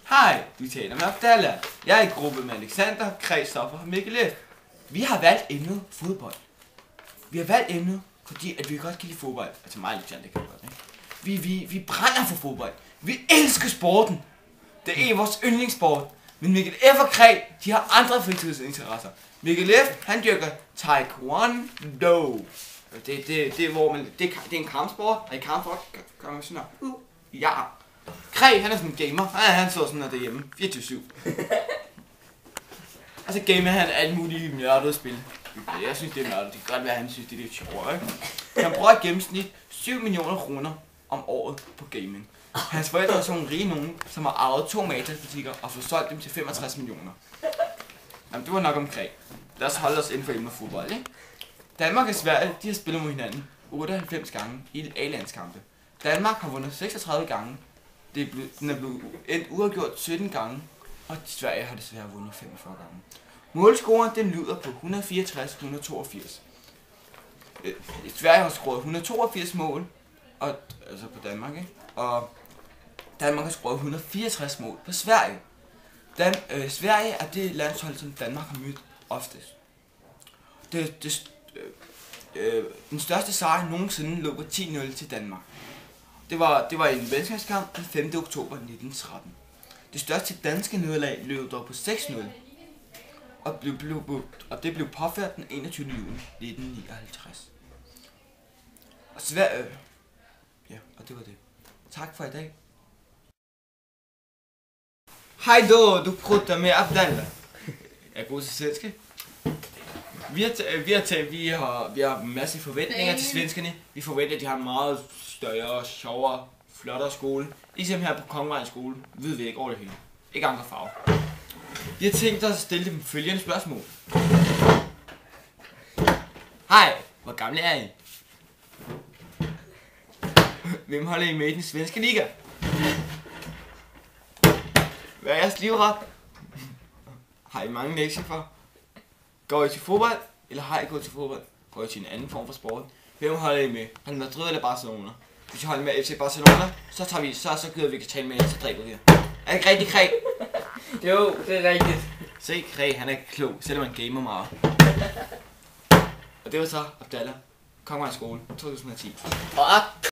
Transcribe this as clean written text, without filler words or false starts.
Hej, du taler med Abdallah. Jeg er i gruppe med Alexander, Christoffer og Mikkel F. Vi har valgt emnet fodbold. Vi har valgt emnet, fordi at vi godt kan lide fodbold. Altså mig og Alexander kan godt, ikke? Vi brænder for fodbold. Vi elsker sporten. Det er vores yndlingssport. Men Mikkel F og Kræ, de har andre fritidsinteresser. Mikkel F, han dyrker taekwondo. Det er hvor man, det er en kampsport, og i kampsport gør man sådan her. Ja. Kræ, han er sådan en gamer. Han så sådan her derhjemme. 24/7. Altså gamer han alle mulige nørdede spil. Jeg synes det er nørdet. Det kan godt være, at han synes det er lidt sjovere, ikke? Han bruger i gennemsnit 7 millioner kroner om året på gaming. Hans forældre er sådan rige nogen, som har arvet 2 Matas-butikker og fået solgt dem til 65 millioner. Jamen, det var nok om Kræ. Lad os holde os inden for emnet fodbold, ikke? Danmark og Sverige, de har spillet mod hinanden 98 gange i A-landskampe. Danmark har vundet 36 gange. Den er blevet endt uafgjort 17 gange, og Sverige har desværre vundet 45 gange. Målscoren den lyder på 164-182. Sverige har scoret 182 mål, og, altså på Danmark, ikke? Og Danmark har scoret 164 mål på Sverige. Sverige er det landshold, som Danmark har mødt oftest. Den største sejr nogensinde lå på 10-0 til Danmark. Det var i en venskabskamp den 5. oktober 1913. Det største danske nederlag løb dog på 6-0, og det blev påført den 21. juni 1959. Og Sverige... ja, og det var det. Tak for i dag. Hej då, du prutter med Abdallah. Jeg er god til svensk. Vi har en masse forventninger til svenskerne. Vi forventer, at de har en meget større, sjovere, flottere skole. Ligesom her på Kongevejens skole, ved vi ikke over det hele. Ikke andre farver. Vi har tænkt os at stille dem følgende spørgsmål. Hej, hvor gamle er I? Hvem holder I med i den svenske liga? Hvad er jeres livret? Har I mange lektier for? Går I til fodbold, eller har I gået til fodbold? Går I til en anden form for sport? Hvem holder I med? Real Madrid eller Barcelona? Hvis I holder med FC Barcelona, så gider vi kan tale med jer, så dræber vi jer. Er det ikke rigtigt, Kræ? Jo, det er rigtigt. Se, Kræ, han er klog, selvom han gamer meget. Og det var så Abdallah, Kongevejens skole, 2010. Og